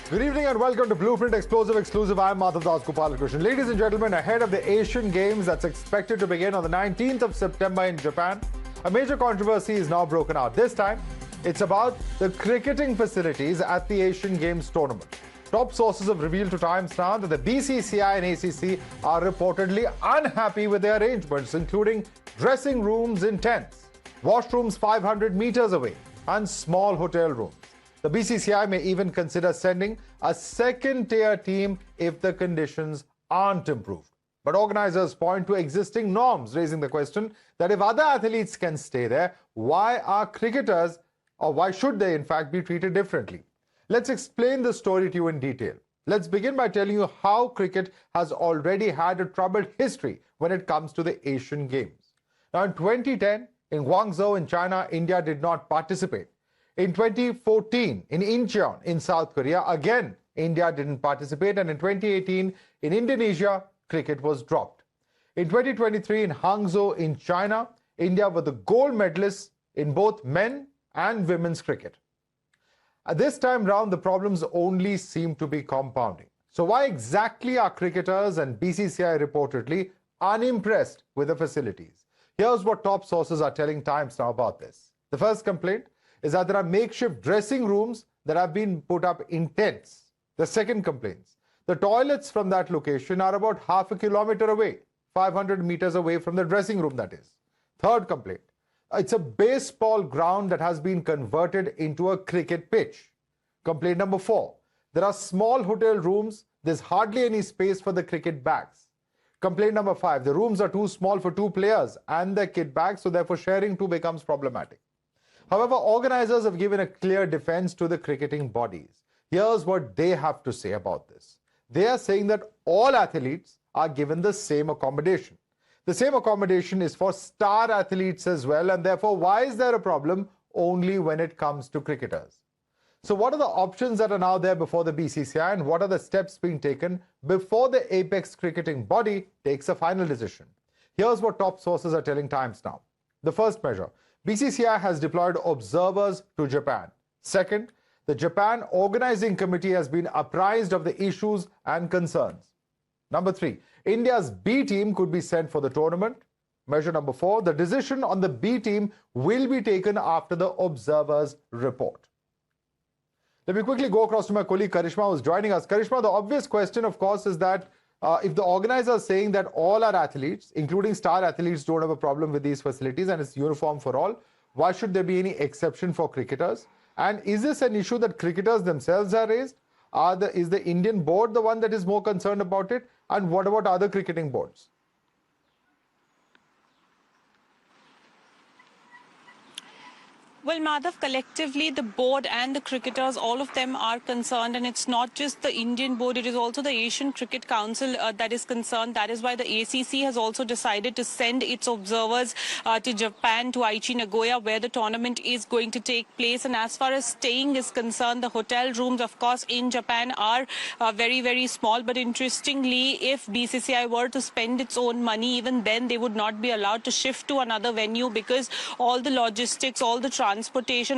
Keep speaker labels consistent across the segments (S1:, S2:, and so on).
S1: Good evening and welcome to Blueprint Explosive Exclusive. I'm Madhavdas G. Ladies and gentlemen, ahead of the Asian Games that's expected to begin on the 19th of September in Japan, a major controversy is now broken out. This time, it's about the cricketing facilities at the Asian Games tournament. Top sources have revealed to Times Now that the BCCI and ACC are reportedly unhappy with their arrangements, including dressing rooms in tents, washrooms 500 meters away, and small hotel rooms. The BCCI may even consider sending a second-tier team if the conditions aren't improved. But organizers point to existing norms, raising the question that if other athletes can stay there, why are cricketers, or why should they in fact be treated differently? Let's explain the story to you in detail. Let's begin by telling you how cricket has already had a troubled history when it comes to the Asian Games. Now in 2010, in Guangzhou in China, India did not participate. In 2014, in Incheon in South Korea, again, India didn't participate. And in 2018, in Indonesia, cricket was dropped. In 2023, in Hangzhou in China, India were the gold medalists in both men and women's cricket. At this time round, the problems only seem to be compounding. So why exactly are cricketers and BCCI reportedly unimpressed with the facilities? Here's what top sources are telling Times Now about this. The first complaint is that there are makeshift dressing rooms that have been put up in tents. The second complaints, the toilets from that location are about half a kilometer away, 500 meters away from the dressing room, that is. Third complaint, it's a baseball ground that has been converted into a cricket pitch. Complaint number 4, there are small hotel rooms, there's hardly any space for the cricket bags. Complaint number 5, the rooms are too small for 2 players and their kit bags, so therefore sharing 2 becomes problematic. However, organizers have given a clear defense to the cricketing bodies. Here's what they have to say about this. They are saying that all athletes are given the same accommodation. The same accommodation is for star athletes as well, and therefore why is there a problem only when it comes to cricketers? So what are the options that are now there before the BCCI, and what are the steps being taken before the apex cricketing body takes a final decision? Here's what top sources are telling Times Now. The first measure, BCCI has deployed observers to Japan. Second, the Japan Organizing Committee has been apprised of the issues and concerns. Number 3, India's B team could be sent for the tournament. Measure number 4, the decision on the B team will be taken after the observers report. Let me quickly go across to my colleague Karishma, who's joining us. Karishma, the obvious question, of course, is that if the organizers are saying that all our athletes, including star athletes, don't have a problem with these facilities and it's uniform for all, why should there be any exception for cricketers? And is this an issue that cricketers themselves are raised? Is the Indian board the one that is more concerned about it? And what about other cricketing boards?
S2: Well, Madhav, collectively, the board and the cricketers, all of them are concerned. And it's not just the Indian board, it is also the Asian Cricket Council that is concerned. That is why the ACC has also decided to send its observers to Japan, to Aichi, Nagoya, where the tournament is going to take place. And as far as staying is concerned, the hotel rooms, of course, in Japan are very, very small. But interestingly, if BCCI were to spend its own money, even then they would not be allowed to shift to another venue, because all the logistics, all the transportation,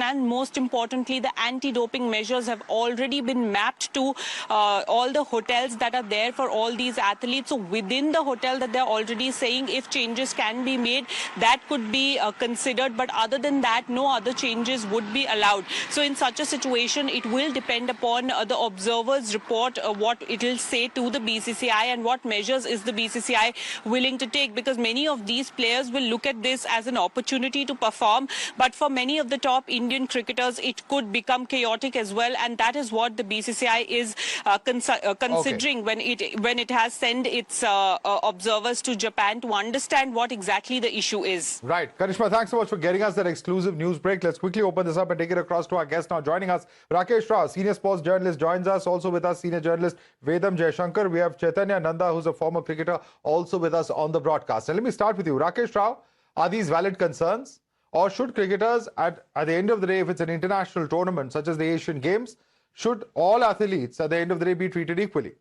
S2: and most importantly, the anti-doping measures have already been mapped to all the hotels that are there for all these athletes. So within the hotel that they're already saying if changes can be made, that could be considered. But other than that, no other changes would be allowed. So in such a situation, it will depend upon the observers' report, what it will say to the BCCI and what measures is the BCCI willing to take, because many of these players will look at this as an opportunity to perform. But for many of the top Indian cricketers, it could become chaotic as well, and that is what the BCCI is considering when it has sent its observers to Japan to understand what exactly the issue is.
S1: Right. Karishma, thanks so much for getting us that exclusive news break. Let's quickly open this up and take it across to our guest now joining us. Rakesh Rao, senior sports journalist, joins us. Also with us, senior journalist Vedam Jayashankar. We have Chaitanya Nanda, who's a former cricketer, also with us on the broadcast. And let me start with you. Rakesh Rao, are these valid concerns? Or should cricketers, at the end of the day, if it's an international tournament such as the Asian Games, should all athletes at the end of the day be treated equally?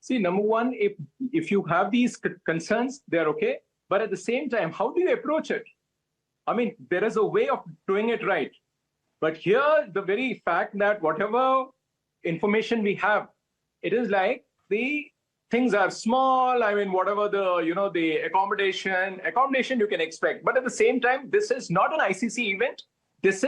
S3: See, number one, if you have these concerns, they're okay. But at the same time, how do you approach it? I mean, there is a way of doing it right. But here, the very fact that whatever information we have, it is like the things are small. I mean, whatever the accommodation you can expect. But at the same time, this is not an ICC event. This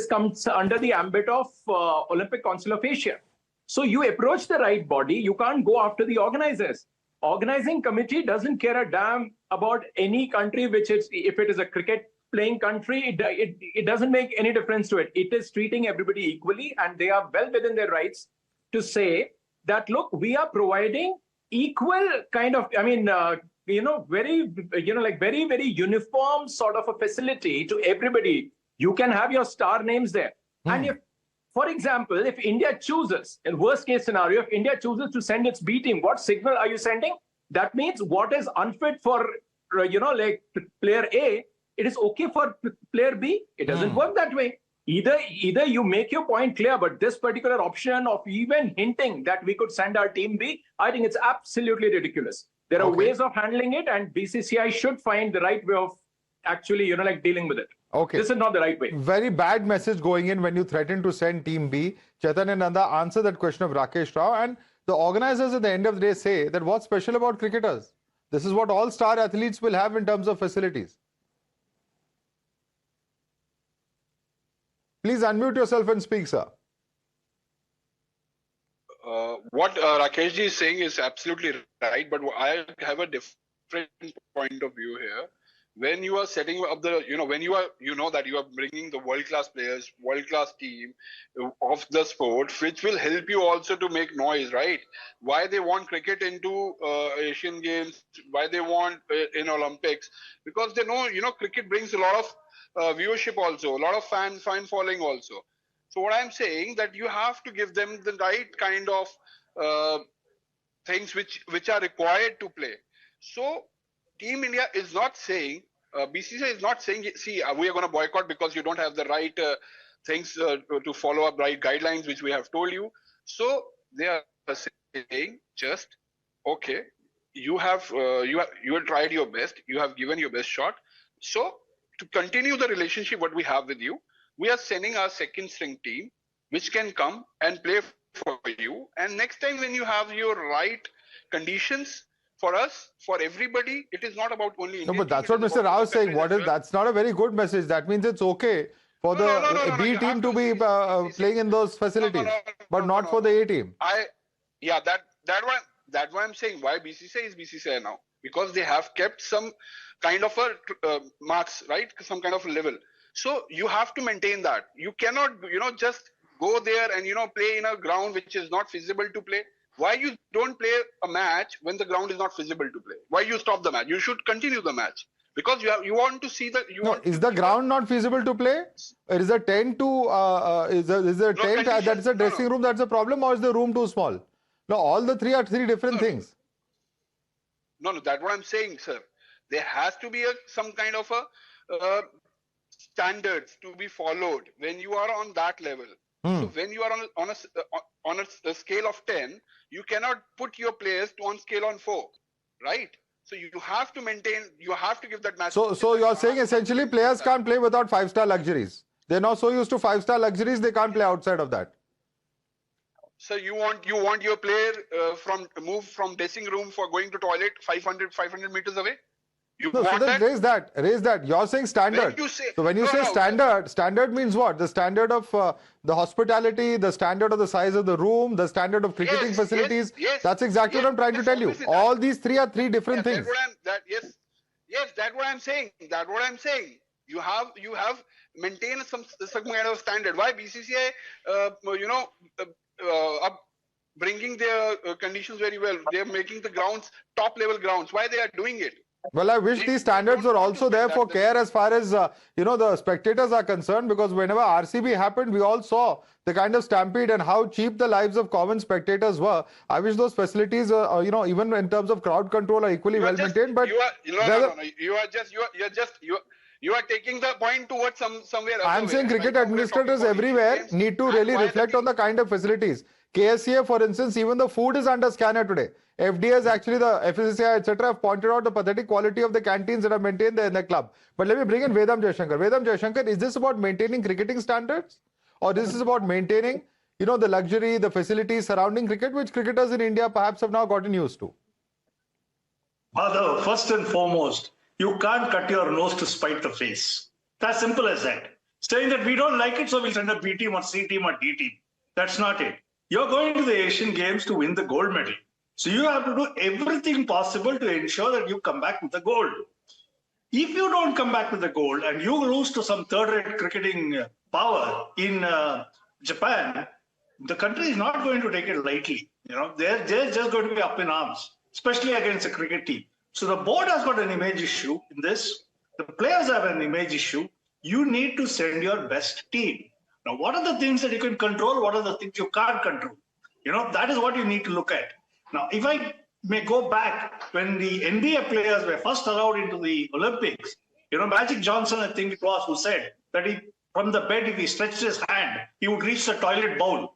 S3: comes under the ambit of Olympic Council of Asia. So you approach the right body. You can't go after the organizers. Organizing committee doesn't care a damn about any country, if it is a cricket playing country, it doesn't make any difference to it. It is treating everybody equally, and they are well within their rights to say that, look, we are providing equal kind of, very, very uniform sort of a facility to everybody. You can have your star names there. And if, for example, if India chooses, in worst case scenario, if India chooses to send its B team, what signal are you sending? That means what is unfit for, player A, it is okay for player B. It doesn't work that way. Either you make your point clear, but this particular option of even hinting that we could send our team B, I think it's absolutely ridiculous. There are ways of handling it, and BCCI should find the right way of actually, dealing with it.
S1: Okay.
S3: This is not the right way.
S1: Very bad message going in when you threaten to send team B. Chaitanya Nanda answer that question of Rakesh Rao, and the organizers at the end of the day say that what's special about cricketers? This is what all star athletes will have in terms of facilities. Please unmute yourself and speak, sir.
S4: What Rakesh ji is saying is absolutely right, but I have a different point of view here. When you are setting up the, when you are, that you are bringing the world-class players, world-class team of the sport, which will help you also to make noise, right? Why they want cricket into Asian Games, why they want in Olympics, because they know, cricket brings a lot of viewership also, a lot of fan following also. So what I'm saying that you have to give them the right kind of things which are required to play. So Team India is not saying, BCCI is not saying, see, we are going to boycott because you don't have the right things to follow up, right guidelines which we have told you. So they are saying just, okay, you have tried your best, you have given your best shot. So to continue the relationship what we have with you, we are sending our second string team, which can come and play for you. And next time when you have your right conditions for us, for everybody, it is not about only Indian.
S1: No, but that's what Mr. Rao is saying. That's not a very good message. That means it's okay for the B team to be playing in those facilities, but not for the A team.
S4: That's why I'm saying why BCCI is BCCI now, because they have kept some kind of a marks, right? Some kind of a level. So you have to maintain that. You cannot, just go there and, play in a ground which is not feasible to play. Why you don't play a match when the ground is not feasible to play? Why you stop the match? You should continue the match because you want to see the.
S1: Is the ground not feasible to play? Is the tent that is a dressing room that's a problem, or is the room too small? No, all the three are three different things.
S4: No, that's what I'm saying, sir. There has to be some kind of a standards to be followed when you are on that level. So when you are on a scale of 10, you cannot put your players on scale on 4, right? So you have to maintain, you have to give that match.
S1: So you're saying essentially players can't play without 5-star luxuries. They're not so used to 5-star luxuries, they can't play outside of that.
S4: So you want your player move from dressing room for going to toilet 500 meters away?
S1: So then raise that. You're saying standard. When you say standard means what? The standard of the hospitality, the standard of the size of the room, the standard of cricketing facilities.
S4: Yes,
S1: that's exactly what I'm trying to tell you. All these three are three different things.
S4: That's what I'm saying. That's what I'm saying. You have maintained some kind of standard. Why BCCI, bringing their conditions very well. They're making the grounds top level grounds. Why they are doing it?
S1: Well, I wish these standards were also there for care as far as, the spectators are concerned, because whenever RCB happened, we all saw the kind of stampede and how cheap the lives of common spectators were. I wish those facilities, even in terms of crowd control, are equally well maintained. But
S4: you are taking the point towards somewhere.
S1: I'm saying cricket administrators everywhere need to really reflect on the kind of facilities. KSCA, for instance, even the food is under scanner today. FDA's actually, the FCCI, etc. have pointed out the pathetic quality of the canteens that are maintained there in the club. But let me bring in Vedam Jaishankar. Vedam Jaishankar, is this about maintaining cricketing standards? Or this is about maintaining, the luxury, the facilities surrounding cricket, which cricketers in India perhaps have now gotten used to?
S5: Madhav, first and foremost, you can't cut your nose to spite the face. It's as simple as that. Saying that we don't like it, so we'll send a B team or C team or D team. That's not it. You're going to the Asian Games to win the gold medal. So you have to do everything possible to ensure that you come back with the gold. If you don't come back with the gold and you lose to some third-rate cricketing power in Japan, the country is not going to take it lightly. They're just going to be up in arms, especially against a cricket team. So the board has got an image issue in this. The players have an image issue. You need to send your best team. Now, what are the things that you can control? What are the things you can't control? That is what you need to look at. Now, if I may go back when the NBA players were first allowed into the Olympics, Magic Johnson, I think it was, who said that from the bed, if he stretched his hand, he would reach the toilet bowl.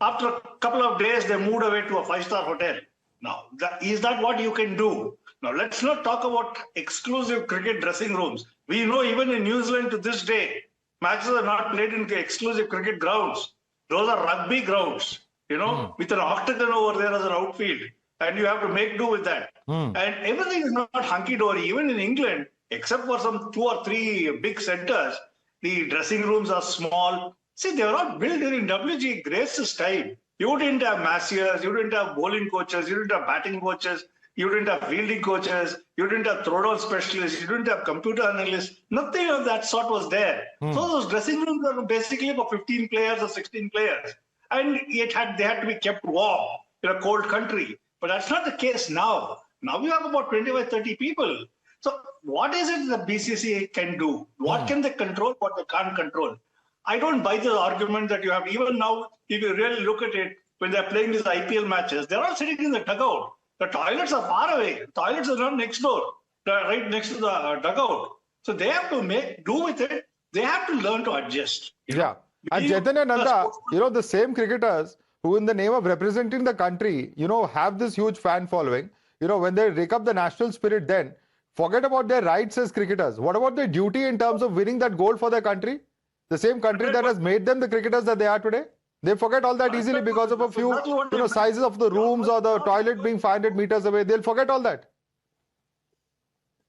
S5: After a couple of days, they moved away to a five-star hotel. Now, is that what you can do? Now, let's not talk about exclusive cricket dressing rooms. We know even in New Zealand to this day, matches are not played in exclusive cricket grounds. Those are rugby grounds, with an octagon over there as an outfield. And you have to make do with that. And everything is not hunky-dory. Even in England, except for some 2 or 3 big centers, the dressing rooms are small. See, they were not built during W.G. Grace's time. You didn't have massiers, you didn't have bowling coaches, you didn't have batting coaches, you didn't have fielding coaches, you didn't have throwdown specialists, you didn't have computer analysts. Nothing of that sort was there. So those dressing rooms were basically for 15 players or 16 players. And they had to be kept warm in a cold country. But that's not the case now. Now we have about 25, 30 people. So what is it the BCCI can do? What can they control, what they can't control? I don't buy the argument that you have, even now, if you really look at it, when they're playing these IPL matches, they're all sitting in the dugout. The toilets are far away. The toilets are not next door, right next to the dugout. So they have to do with it. They have to learn to adjust.
S1: Yeah. And Chaitanya Nanda, the same cricketers who in the name of representing the country, have this huge fan following, when they rake up the national spirit, then forget about their rights as cricketers. What about their duty in terms of winning that gold for their country? The same country that has made them the cricketers that they are today. They forget all that easily because of a few, sizes of the rooms or the toilet being 500 meters away. They'll forget all that.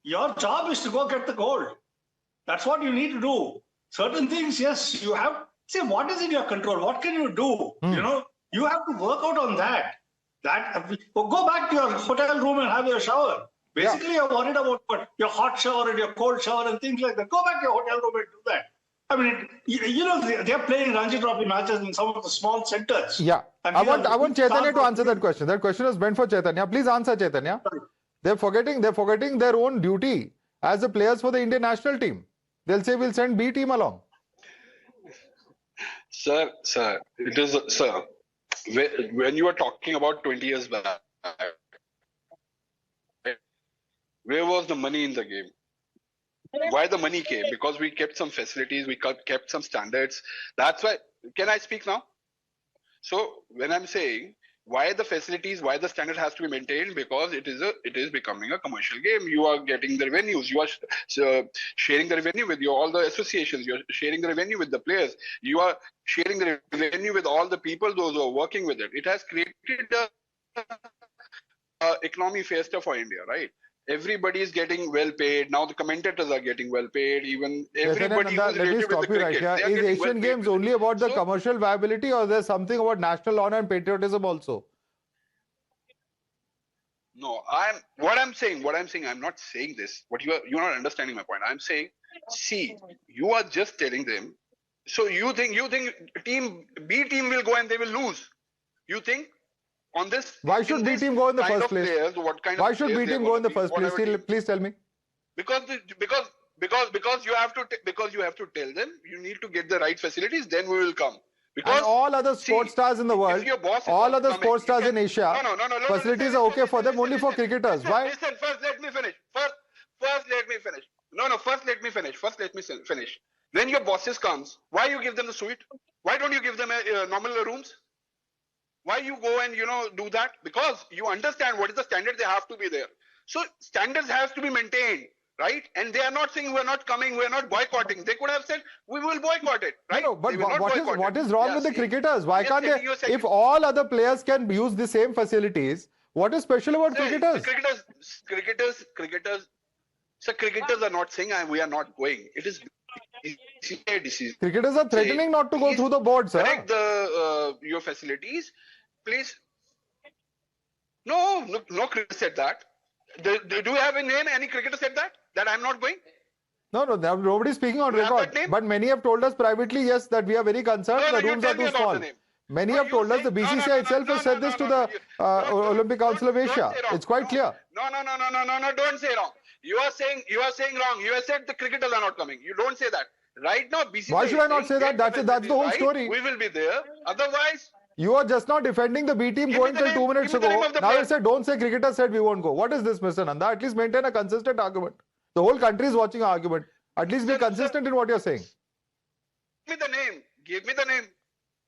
S5: Your job is to go get the gold. That's what you need to do. Certain things, yes, you have. See, what is in your control? What can you do? You have to work out on that. Go back to your hotel room and have your shower. Basically, you're worried about your hot shower and your cold shower and things like that. Go back to your hotel room and do that. I mean, they're playing Ranji Trophy matches in some of the small centers.
S1: Yeah. I want Chaitanya to answer that question. That question is meant for Chaitanya. Please answer, Chaitanya.
S5: Sorry.
S1: They're forgetting their own duty as the players for the Indian national team. They'll say, we'll send B team along.
S4: Sir, it is, sir, when you are talking about 20 years back, where was the money in the game? Why the money came? Because we kept some facilities, we kept some standards. That's why. Can I speak now? So when I'm saying why the facilities, why the standard has to be maintained, because it is becoming a commercial game. You are getting the revenues. You are sharing the revenue with all the associations. You are sharing the revenue with the players. You are sharing the revenue with all the people, those who are working with it. It has created a economy fiesta for India, right? Everybody is getting well paid. Now the commentators are getting well paid. Even everybody who's related with the cricket.
S1: Is Asian Games only about the commercial viability, or there's something about national honor and patriotism also?
S4: No, what I'm saying, I'm not saying this. You're not understanding my point. I'm saying, see, you are just telling them. So you think team B team will go and they will lose. You think? On this,
S1: why should B team go in the first place? Why should B team go in the first place? Please tell me.
S4: Because you have to tell them you need to get the right facilities. Then we will come. Because
S1: and all other sports stars in the world, all other sports stars in Asia, facilities are okay for them, only for cricketers. Why?
S4: Listen, first let me finish. First let me finish. First let me finish. When your bosses comes, why you give them the suite? Why don't you give them normal rooms? Why you go and do that? Because you understand what is the standard. They have to be there. So standards has to be maintained. right? And they are not saying we're not coming, we're not boycotting. They could have said we will boycott it, right?
S1: No, but
S4: They will not boycott it.
S1: what is wrong with the cricketers? Why
S4: Just
S1: can't
S4: telling
S1: they?
S4: you a second.
S1: If all other players can use the same facilities, what is special about cricketers?
S4: So cricketers are not saying we are not going. It is BCCI decision.
S1: Cricketers are threatening not to go through the board, sir.
S4: Correct your facilities, please. No cricketer said that. Do you have a name? Any cricketer said that I'm not going?
S1: No, nobody's speaking on record. But many have told us privately, yes, that we are very concerned. The rooms are too small. Many have told us. The BCCI itself has said this to the Olympic Council of Asia. It's quite clear.
S4: No, don't say wrong. You are saying wrong. You have said the cricketers are not coming. You don't say that. Right now, BCCI.
S1: Why should I not say that? That's the whole story.
S4: We will be there. Otherwise.
S1: You are just not defending the B team going till 2 minutes ago. Now you said, don't say cricketers said we won't go. What is this, Mr. Nanda? At least maintain a consistent argument. The whole country is watching our argument. At least be consistent in what you're saying.
S4: Give me the name. Give me the name.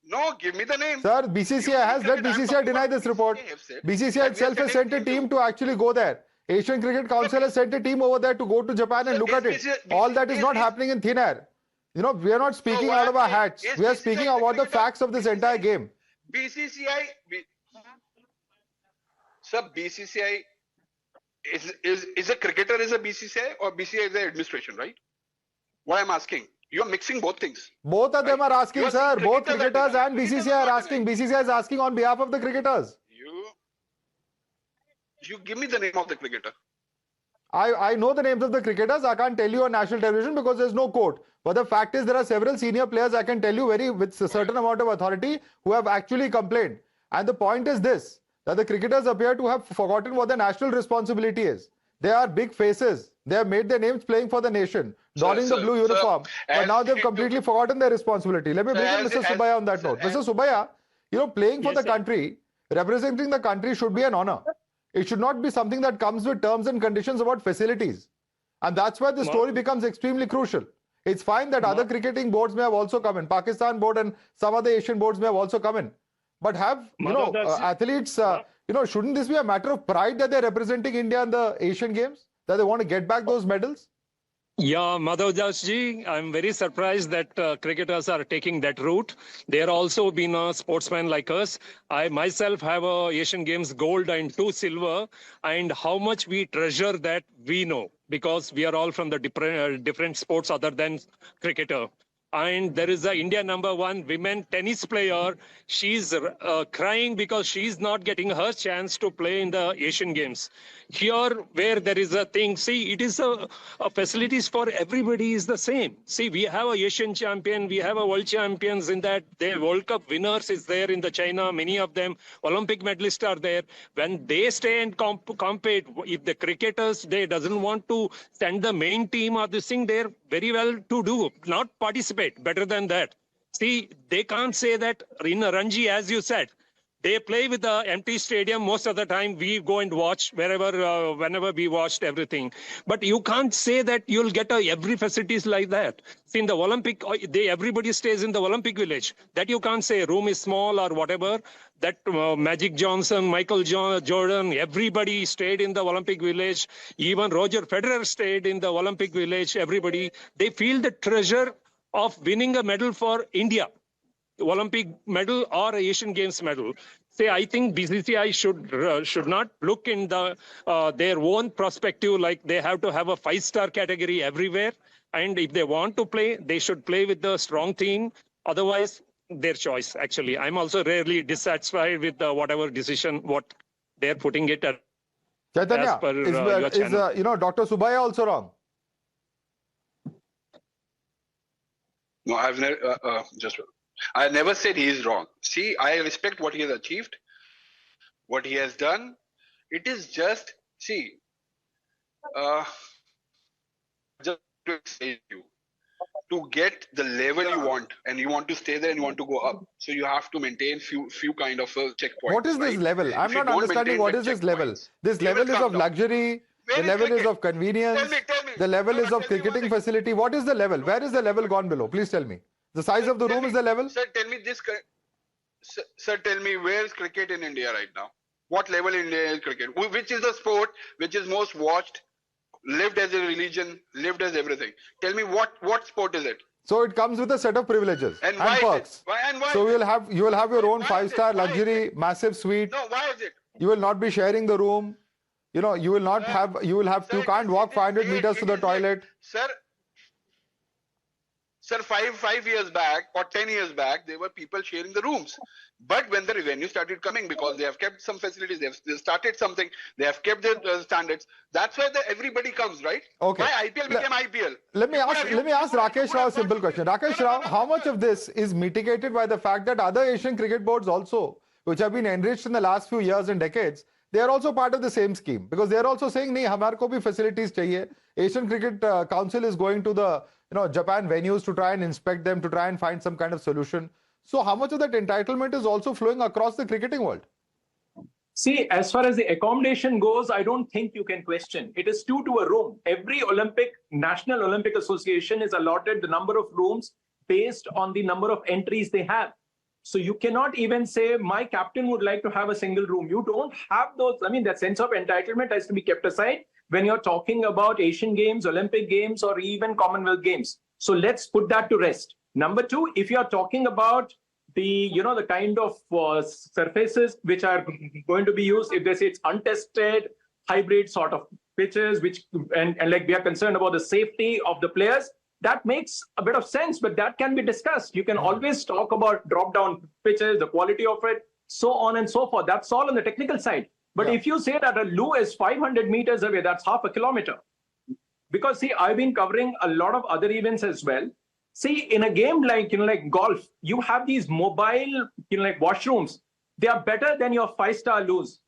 S4: No, give me the name.
S1: Sir, BCCI has let BCCI deny this report. BCCI itself has sent a team to actually go there. Asian Cricket Council has sent a team over there to go to Japan and look at it. All that is not happening in thin air. You know, we are not speaking out of our hats. We are speaking about the facts of this entire game.
S4: BCCI, sir, BCCI is a cricketer is a BCCI or BCCI is the administration, right? What I'm asking, you are mixing both things.
S1: Both of them are asking, sir. Both cricketers and BCCI are asking. BCCI is asking on behalf of the cricketers.
S4: You give me the name of the cricketer.
S1: I know the names of the cricketers. I can't tell you on national television because there's no court. But the fact is there are several senior players I can tell you with a certain amount of authority who have actually complained. And the point is this, that the cricketers appear to have forgotten what their national responsibility is. They are big faces. They have made their names playing for the nation, donning the blue uniform. But now they've completely forgotten their responsibility. Let me bring in Mr. Subbiah on that note. Mr. Subbiah, you know, playing for the country, representing the country should be an honor. It should not be something that comes with terms and conditions about facilities. And that's where the story becomes extremely crucial. It's fine that other cricketing boards may have also come in. Pakistan board and some other Asian boards may have also come in. But have, athletes, shouldn't this be a matter of pride that they're representing India in the Asian Games? That they want to get back those medals?
S6: Yeah, Madhavdas G, I'm very surprised that cricketers are taking that route. They're also been a sportsman like us. I myself have a Asian Games gold and 2 silver, and how much we treasure that we know, because we are all from the different sports other than cricketer. And there is a India #1 women tennis player. She's crying because she's not getting her chance to play in the Asian Games. Here, where there is a thing, see, it is a facilities for everybody is the same. See, we have a Asian champion, we have a world champions in that. The World Cup winners is there in the China. Many of them Olympic medalists are there. When they stay and compete, if the cricketers they doesn't want to send the main team or this thing, they're very well to do, not participate. Better than that. See, they can't say that in Ranji, as you said. They play with the empty stadium most of the time. We go and watch whenever we watched everything. But you can't say that you'll get every facilities like that. See, in the Olympic, everybody stays in the Olympic village. That you can't say room is small or whatever. That Magic Johnson, Michael Jordan, everybody stayed in the Olympic village. Even Roger Federer stayed in the Olympic village. Everybody, they feel the treasure of winning a medal for India. Olympic medal or Asian Games medal. Say, I think BCCI should not look in the their own perspective like they have to have a 5-star category everywhere. And if they want to play, they should play with the strong team. Otherwise, their choice. Actually, I'm also rarely dissatisfied with whatever decision what they're putting it at.
S1: Chaitanya, is Dr. Subbiah also wrong?
S4: No, I've never I never said he is wrong. See, I respect what he has achieved, what he has done. It is just, see, just to say you, to get the level you want, and you want to stay there and you want to go up. So you have to maintain few kind of checkpoints.
S1: What is this level? I'm not understanding what is this level. This level is of luxury. The level is of convenience.
S4: Tell me.
S1: The level is of cricketing facility. What is the level? Where is the level gone below? Please tell me. The size of the room is the level?
S4: Sir, tell me this. Sir, tell me where is cricket in India right now? What level in India is cricket? Which is the sport which is most watched? lived as a religion, lived as everything. Tell me what sport is it?
S1: So it comes with a set of privileges and perks.
S4: Why
S1: so you will have your own 5-star luxury massive suite.
S4: No, why is it?
S1: You will not be sharing the room. You know, you will not have. You will have. You can't walk 500 meters to the toilet.
S4: Sir, 5 years back or 10 years back, there were people sharing the rooms. But when the revenue started coming, because they have kept some facilities, they started something, they have kept their standards. That's why everybody comes, right?
S1: Okay.
S4: Why IPL became IPL?
S1: Let me ask Rakesh Rao a simple question. Rakesh Rao, how much of this is mitigated by the fact that other Asian cricket boards also, which have been enriched in the last few years and decades, they are also part of the same scheme, because they are also saying, "Nahi, hamar ko bhi facilities chahiye." Asian Cricket Council is going to the Japan venues to try and inspect them, to try and find some kind of solution. So how much of that entitlement is also flowing across the cricketing world?
S3: See, as far as the accommodation goes, I don't think you can question. It is 2 to a room. Every National Olympic Association is allotted the number of rooms based on the number of entries they have. So you cannot even say, my captain would like to have a single room. You don't have those. I mean, that sense of entitlement has to be kept aside when you're talking about Asian Games, Olympic Games, or even Commonwealth Games. So let's put that to rest. Number 2, if you're talking about the kind of surfaces which are going to be used, if they say it's untested, hybrid sort of pitches, and like we are concerned about the safety of the players, that makes a bit of sense, but that can be discussed. You can always talk about drop-down pitches, the quality of it, so on and so forth. That's all on the technical side. But if you say that a loo is 500 meters away, that's half a kilometer. Because see, I've been covering a lot of other events as well. See, in a game like golf, you have these mobile like washrooms. They are better than your 5-star loos.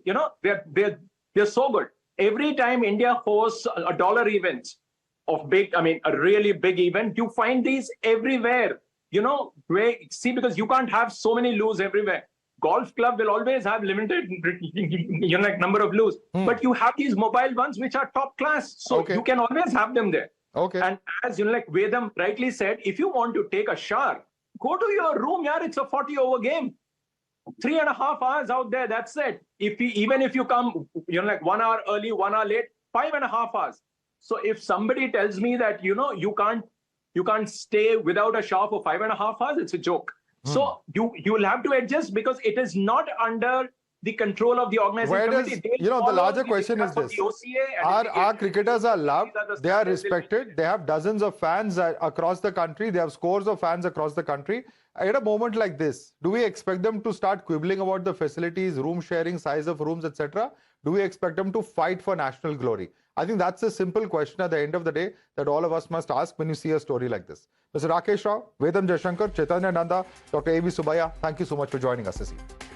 S3: They're so good. Every time India hosts a dollar event of a really big event, you find these everywhere. Because you can't have so many loos everywhere. Golf club will always have limited number of loos, but you have these mobile ones which are top class. So you can always have them there.
S1: Okay.
S3: And as Vedam rightly said, if you want to take a shower, go to your room, yaar. It's a 40-over game. 3.5 hours out there, that's it. Even if you come 1 hour early, 1 hour late, 5.5 hours. So if somebody tells me that you can't stay without a shower for 5.5 hours, it's a joke. So you will have to adjust, because it is not under the control of the organizing committee.
S1: The larger question is this: our cricketers are loved, they are respected, they have dozens of fans across the country, they have scores of fans across the country. At a moment like this, do we expect them to start quibbling about the facilities, room sharing, size of rooms, etc.? Do we expect them to fight for national glory? I think that's a simple question at the end of the day that all of us must ask when you see a story like this. Mr. Rakesh Rao, Vedam Jaishankar, Chaitanya Nanda, Dr. A.V. Subbiah, thank you so much for joining us this evening.